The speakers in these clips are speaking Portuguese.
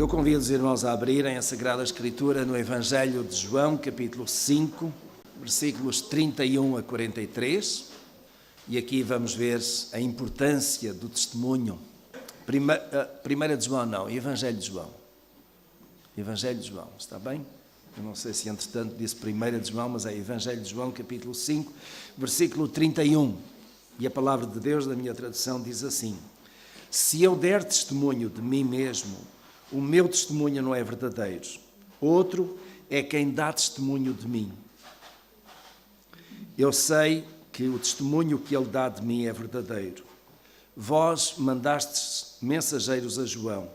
Eu convido os irmãos a abrirem a Sagrada Escritura no Evangelho de João, capítulo 5, versículos 31 a 43. E aqui vamos ver a importância do testemunho. Primeira de João não, Evangelho de João. Evangelho de João, está bem? Eu não sei se entretanto disse Primeira de João, mas é Evangelho de João, capítulo 5, versículo 31. E a palavra de Deus, da minha tradução, diz assim: Se eu der testemunho de mim mesmo, o meu testemunho não é verdadeiro. Outro é quem dá testemunho de mim. Eu sei que o testemunho que ele dá de mim é verdadeiro. Vós mandastes mensageiros a João,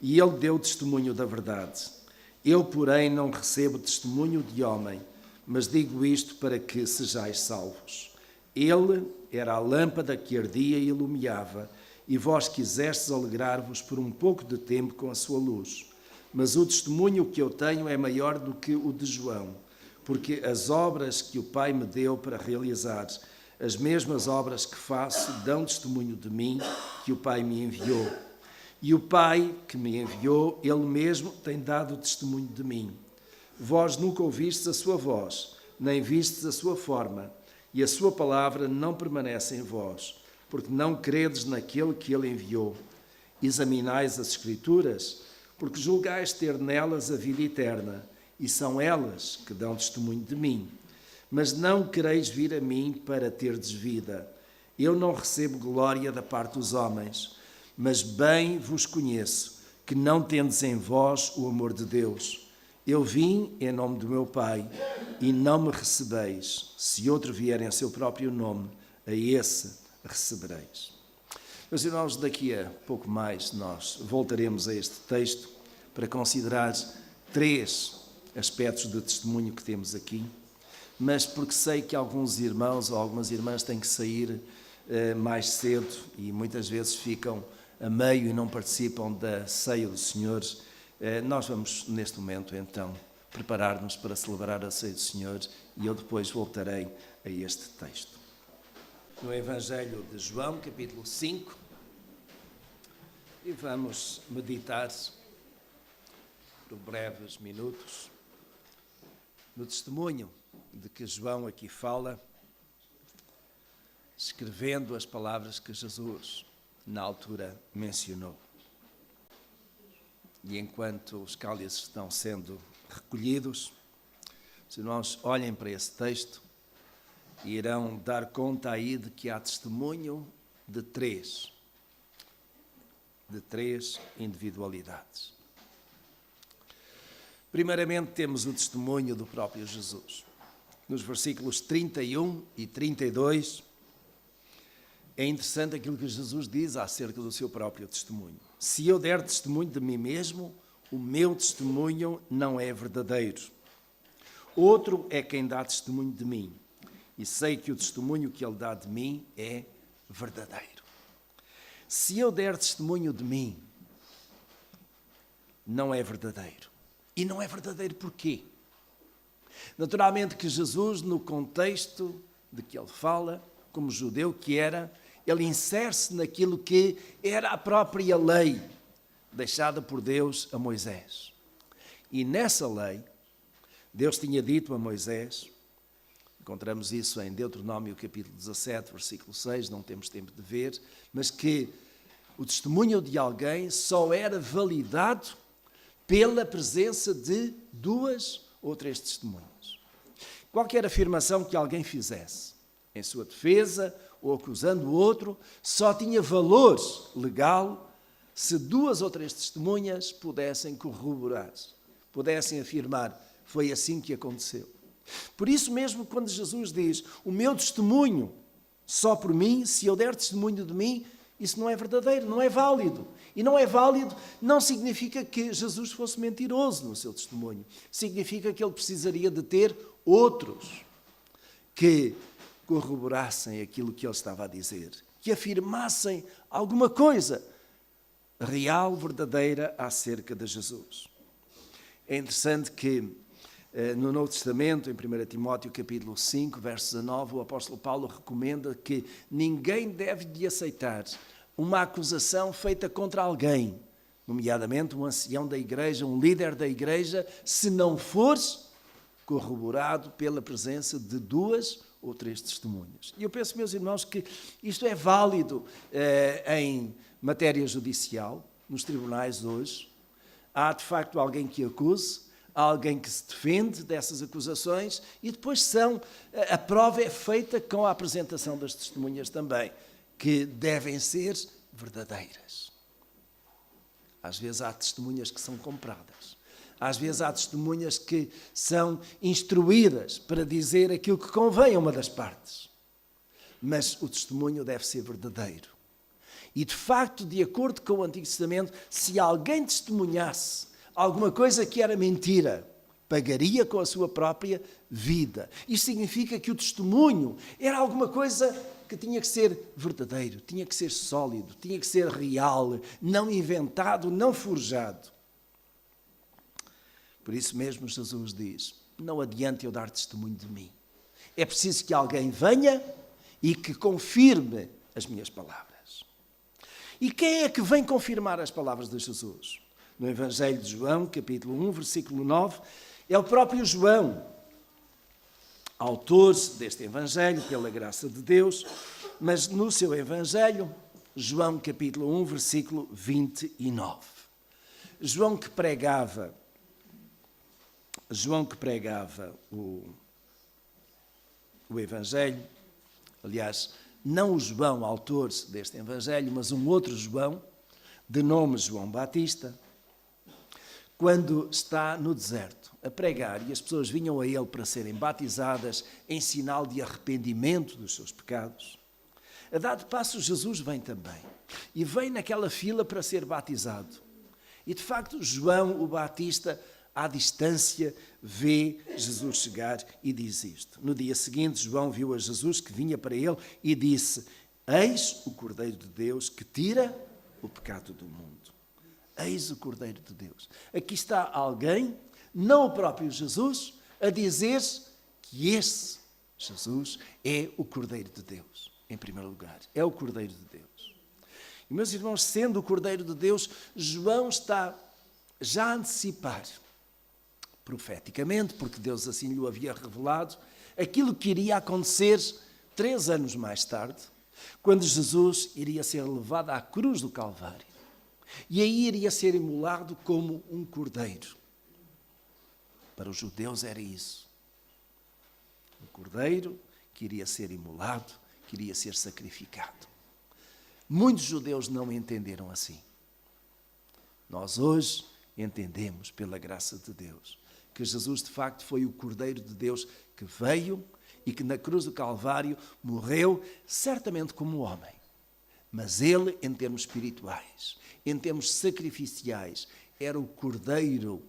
e ele deu testemunho da verdade. Eu, porém, não recebo testemunho de homem, mas digo isto para que sejais salvos. Ele era a lâmpada que ardia e iluminava, e vós quisestes alegrar-vos por um pouco de tempo com a sua luz. Mas o testemunho que eu tenho é maior do que o de João, porque as obras que o Pai me deu para realizar, as mesmas obras que faço, dão testemunho de mim, que o Pai me enviou. E o Pai que me enviou, Ele mesmo tem dado testemunho de mim. Vós nunca ouvistes a sua voz, nem vistes a sua forma, e a sua palavra não permanece em vós, porque não credes naquele que ele enviou. Examinais as Escrituras, porque julgais ter nelas a vida eterna, e são elas que dão testemunho de mim. Mas não quereis vir a mim para terdes vida. Eu não recebo glória da parte dos homens, mas bem vos conheço, que não tendes em vós o amor de Deus. Eu vim em nome do meu Pai, e não me recebeis. Se outro vier em seu próprio nome, a esse recebereis. Meus irmãos, daqui a pouco mais nós voltaremos a este texto para considerar 3 aspectos de testemunho que temos aqui, mas porque sei que alguns irmãos ou algumas irmãs têm que sair mais cedo e muitas vezes ficam a meio e não participam da ceia do Senhor, nós vamos neste momento então preparar-nos para celebrar a ceia do Senhor e eu depois voltarei a este texto. No Evangelho de João, capítulo 5, e vamos meditar por breves minutos no testemunho de que João aqui fala, escrevendo as palavras que Jesus, na altura, mencionou. E enquanto os cálices estão sendo recolhidos, os irmãos olhem para esse texto e irão dar conta aí de que há testemunho de três individualidades. Primeiramente temos o testemunho do próprio Jesus. Nos versículos 31 e 32, é interessante aquilo que Jesus diz acerca do seu próprio testemunho. Se eu der testemunho de mim mesmo, o meu testemunho não é verdadeiro. Outro é quem dá testemunho de mim. E sei que o testemunho que ele dá de mim é verdadeiro. Se eu der testemunho de mim, não é verdadeiro. E não é verdadeiro porquê? Naturalmente que Jesus, no contexto de que ele fala, como judeu que era, ele insere-se naquilo que era a própria lei deixada por Deus a Moisés. E nessa lei, Deus tinha dito a Moisés, encontramos isso em Deuteronômio capítulo 17, versículo 6, não temos tempo de ver, mas que o testemunho de alguém só era validado pela presença de 2 ou 3 testemunhas. Qualquer afirmação que alguém fizesse em sua defesa ou acusando o outro, só tinha valor legal se 2 ou 3 testemunhas pudessem corroborar, pudessem afirmar, foi assim que aconteceu. Por isso mesmo, quando Jesus diz, o meu testemunho só por mim, se eu der testemunho de mim, isso não é verdadeiro, não é válido. E não é válido não significa que Jesus fosse mentiroso no seu testemunho. Significa que ele precisaria de ter outros que corroborassem aquilo que ele estava a dizer, que afirmassem alguma coisa real, verdadeira acerca de Jesus. É interessante que no Novo Testamento, em 1 Timóteo capítulo 5, verso 19, o apóstolo Paulo recomenda que ninguém deve de aceitar uma acusação feita contra alguém nomeadamente um ancião da igreja, um líder da igreja, se não for corroborado pela presença de 2 ou 3 testemunhas. E eu penso, meus irmãos, que isto é válido em matéria judicial, nos tribunais hoje. Há, de facto, alguém que acuse, há alguém que se defende dessas acusações e depois a prova é feita com a apresentação das testemunhas também, que devem ser verdadeiras. Às vezes há testemunhas que são compradas. Às vezes há testemunhas que são instruídas para dizer aquilo que convém a uma das partes. Mas o testemunho deve ser verdadeiro. E, de facto, de acordo com o Antigo Testamento, se alguém testemunhasse alguma coisa que era mentira, pagaria com a sua própria vida. Isto significa que o testemunho era alguma coisa que tinha que ser verdadeiro, tinha que ser sólido, tinha que ser real, não inventado, não forjado. Por isso mesmo Jesus diz, não adianta eu dar testemunho de mim. É preciso que alguém venha e que confirme as minhas palavras. E quem é que vem confirmar as palavras de Jesus? No Evangelho de João, capítulo 1, versículo 9, é o próprio João, autor deste Evangelho, pela graça de Deus, mas no seu Evangelho, João capítulo 1, versículo 29. João que pregava o Evangelho, aliás, não o João, autor deste Evangelho, mas um outro João, de nome João Batista, quando está no deserto a pregar e as pessoas vinham a ele para serem batizadas em sinal de arrependimento dos seus pecados, a dado passo Jesus vem também e vem naquela fila para ser batizado. E de facto João o Batista, à distância, vê Jesus chegar e diz isto. No dia seguinte João viu a Jesus que vinha para ele e disse, eis o Cordeiro de Deus que tira o pecado do mundo. Eis o Cordeiro de Deus. Aqui está alguém, não o próprio Jesus, a dizer que esse Jesus é o Cordeiro de Deus, em primeiro lugar. É o Cordeiro de Deus. E, meus irmãos, sendo o Cordeiro de Deus, João está já a antecipar, profeticamente, porque Deus assim lhe havia revelado, aquilo que iria acontecer 3 anos mais tarde, quando Jesus iria ser levado à cruz do Calvário. E aí iria ser imolado como um cordeiro. Para os judeus era isso. Um cordeiro que iria ser imolado, que iria ser sacrificado. Muitos judeus não entenderam assim. Nós hoje entendemos, pela graça de Deus, que Jesus de facto foi o Cordeiro de Deus que veio e que na cruz do Calvário morreu certamente como homem. Mas ele, em termos espirituais, em termos sacrificiais, era o Cordeiro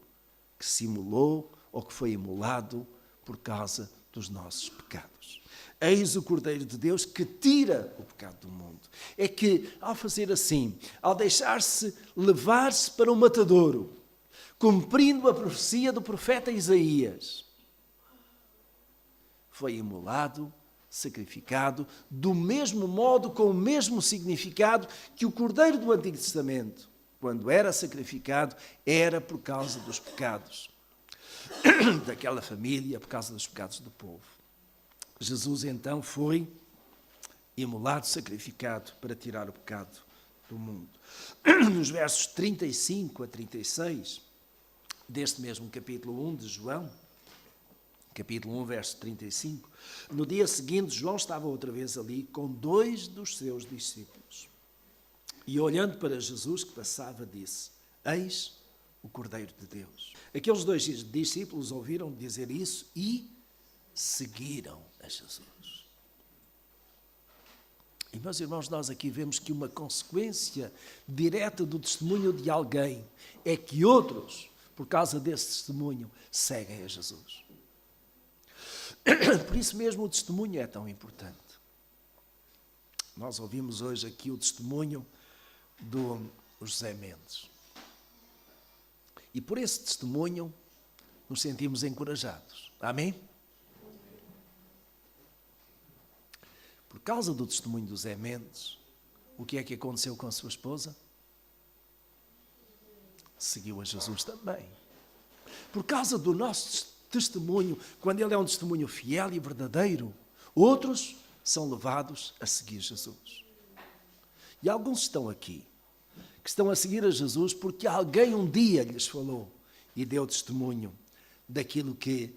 que se imolou ou que foi imolado por causa dos nossos pecados. Eis o Cordeiro de Deus que tira o pecado do mundo. É que, ao fazer assim, ao deixar-se levar-se para o matadouro, cumprindo a profecia do profeta Isaías, foi imolado, sacrificado, do mesmo modo, com o mesmo significado que o Cordeiro do Antigo Testamento, quando era sacrificado, era por causa dos pecados daquela família, por causa dos pecados do povo. Jesus então foi imolado, sacrificado para tirar o pecado do mundo. Nos versos 35 a 36 deste mesmo capítulo 1 de João, capítulo 1, verso 35, no dia seguinte João estava outra vez ali com 2 dos seus discípulos. E olhando para Jesus que passava, disse, eis o Cordeiro de Deus. Aqueles 2 discípulos ouviram dizer isso e seguiram a Jesus. E, meus irmãos, nós aqui vemos que uma consequência direta do testemunho de alguém é que outros, por causa desse testemunho, seguem a Jesus. Por isso mesmo o testemunho é tão importante. Nós ouvimos hoje aqui o testemunho do José Mendes. E por esse testemunho nos sentimos encorajados. Amém? Por causa do testemunho do José Mendes, o que é que aconteceu com a sua esposa? seguiu a Jesus também. Por causa do nosso testemunho, quando ele é um testemunho fiel e verdadeiro, outros são levados a seguir Jesus. E alguns estão aqui, que estão a seguir a Jesus porque alguém um dia lhes falou e deu testemunho daquilo que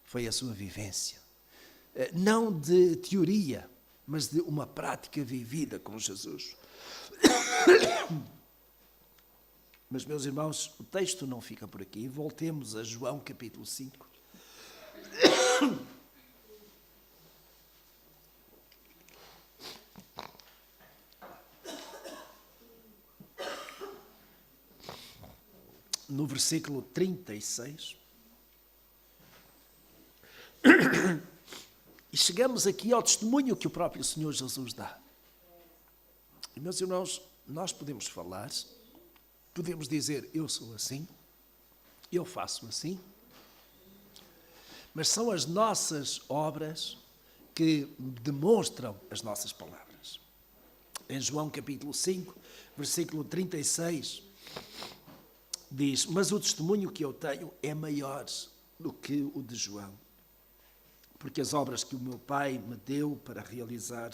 foi a sua vivência. Não de teoria, mas de uma prática vivida com Jesus. Mas, meus irmãos, o texto não fica por aqui. Voltemos a João capítulo 5. No versículo 36. E chegamos aqui ao testemunho que o próprio Senhor Jesus dá. E, meus irmãos, nós podemos falar, podemos dizer, eu sou assim, eu faço assim, mas são as nossas obras que demonstram as nossas palavras. Em João capítulo 5, versículo 36, diz, mas o testemunho que eu tenho é maior do que o de João, porque as obras que o meu Pai me deu para realizar,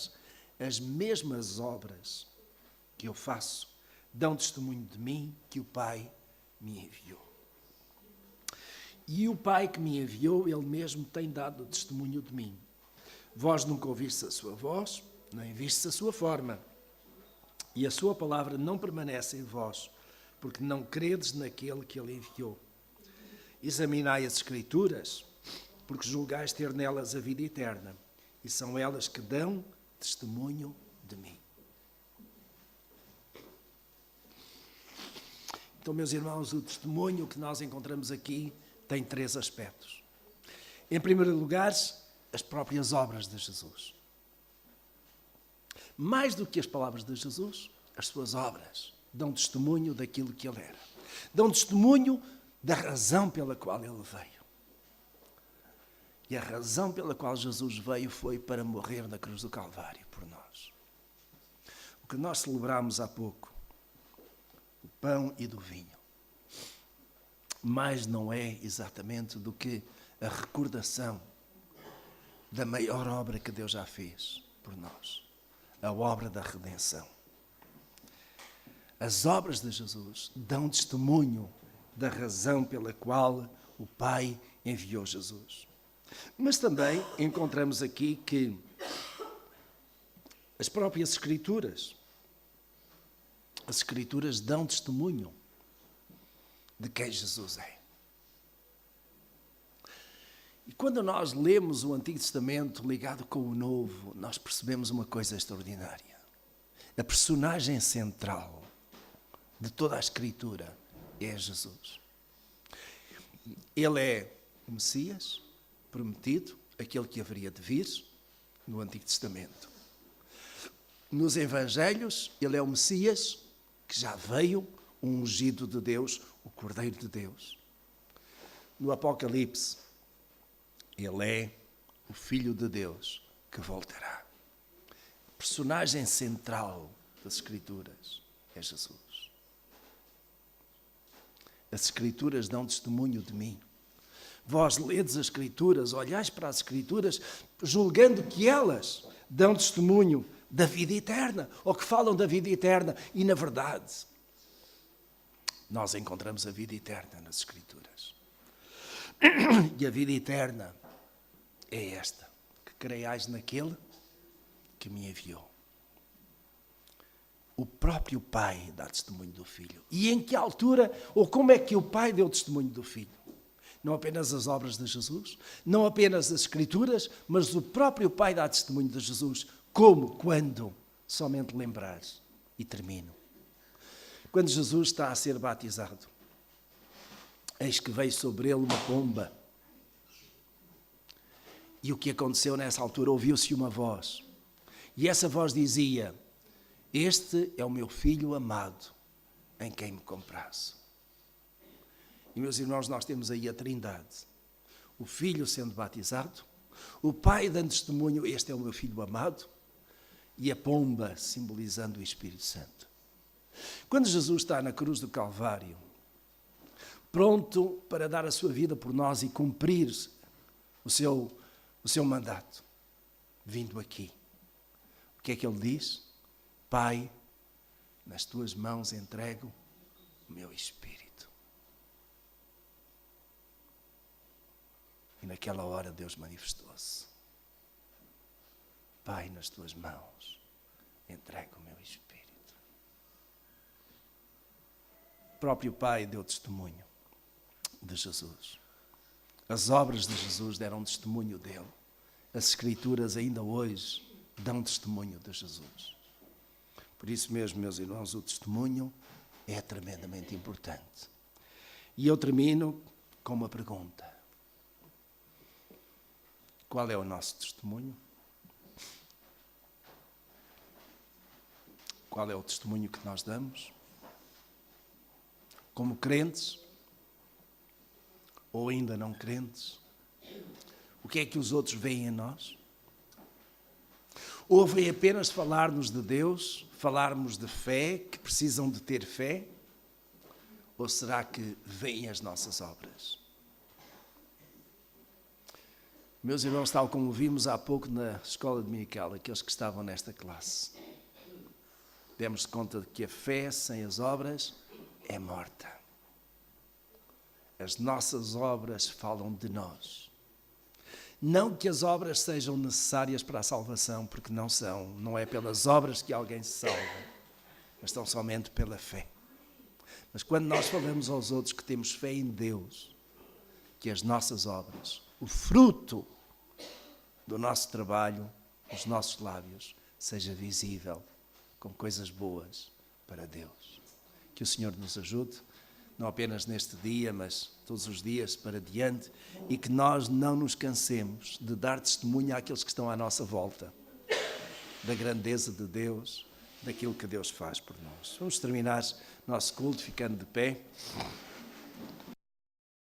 as mesmas obras que eu faço, dão testemunho de mim que o Pai me enviou. E o Pai que me enviou, Ele mesmo tem dado testemunho de mim. Vós nunca ouvistes a sua voz, nem vistes a sua forma, e a sua palavra não permanece em vós, porque não credes naquele que Ele enviou. Examinai as Escrituras, porque julgais ter nelas a vida eterna, e são elas que dão testemunho de mim. Então, meus irmãos, o testemunho que nós encontramos aqui tem 3 aspectos. Em primeiro lugar, as próprias obras de Jesus. Mais do que as palavras de Jesus, as suas obras dão testemunho daquilo que Ele era. Dão testemunho da razão pela qual Ele veio. E a razão pela qual Jesus veio foi para morrer na cruz do Calvário por nós. O que nós celebramos há pouco, o pão e do vinho, mas não é exatamente do que a recordação da maior obra que Deus já fez por nós, a obra da redenção. As obras de Jesus dão testemunho da razão pela qual o Pai enviou Jesus. Mas também encontramos aqui que as próprias Escrituras, as Escrituras dão testemunho de quem Jesus é. E quando nós lemos o Antigo Testamento ligado com o Novo, nós percebemos uma coisa extraordinária. A personagem central de toda a Escritura é Jesus. Ele é o Messias prometido, aquele que haveria de vir no Antigo Testamento. Nos Evangelhos, ele é o Messias que já veio, o ungido de Deus, o Cordeiro de Deus. No Apocalipse, ele é o Filho de Deus que voltará. A personagem central das Escrituras é Jesus. As Escrituras dão testemunho de mim. Vós ledes as Escrituras, olhais para as Escrituras, julgando que elas dão testemunho da vida eterna, ou que falam da vida eterna, e na verdade, nós encontramos a vida eterna nas Escrituras. E a vida eterna é esta, que creiais naquele que me enviou. O próprio Pai dá testemunho do Filho. E em que altura, ou como é que o Pai deu testemunho do Filho? Não apenas as obras de Jesus, não apenas as Escrituras, mas o próprio Pai dá testemunho de Jesus. Como? Quando? Somente lembrares. E termino. Quando Jesus está a ser batizado, eis que veio sobre ele uma pomba. E o que aconteceu nessa altura? Ouviu-se uma voz. E essa voz dizia: este é o meu Filho amado, em quem me comprazo. E, meus irmãos, nós temos aí a Trindade. O Filho sendo batizado, o Pai dando testemunho, este é o meu Filho amado, e a pomba simbolizando o Espírito Santo. Quando Jesus está na cruz do Calvário, pronto para dar a sua vida por nós e cumprir o seu mandato, vindo aqui. O que é que ele diz? Pai, nas tuas mãos entrego o meu espírito. E naquela hora Deus manifestou-se. Pai, nas tuas mãos entrego o meu espírito. O próprio Pai deu testemunho de Jesus. As obras de Jesus deram testemunho dele. As Escrituras ainda hoje dão testemunho de Jesus. Por isso mesmo, meus irmãos, o testemunho é tremendamente importante. E eu termino com uma pergunta. Qual é o nosso testemunho? Qual é o testemunho que nós damos? Como crentes? Ou ainda não crentes? O que é que os outros veem em nós? Ou vem apenas falar-nos de Deus, falarmos de fé, que precisam de ter fé? Ou será que veem as nossas obras? Meus irmãos, tal como vimos há pouco na escola dominical, aqueles que estavam nesta classe, demos conta de que a fé sem as obras é morta. As nossas obras falam de nós. Não que as obras sejam necessárias para a salvação, porque não são. Não é pelas obras que alguém se salva, mas tão somente pela fé. Mas quando nós falamos aos outros que temos fé em Deus, que as nossas obras, o fruto do nosso trabalho, os nossos lábios, seja visível com coisas boas para Deus. Que o Senhor nos ajude, não apenas neste dia, mas todos os dias para diante, e que nós não nos cansemos de dar testemunho àqueles que estão à nossa volta, da grandeza de Deus, daquilo que Deus faz por nós. Vamos terminar nosso culto ficando de pé.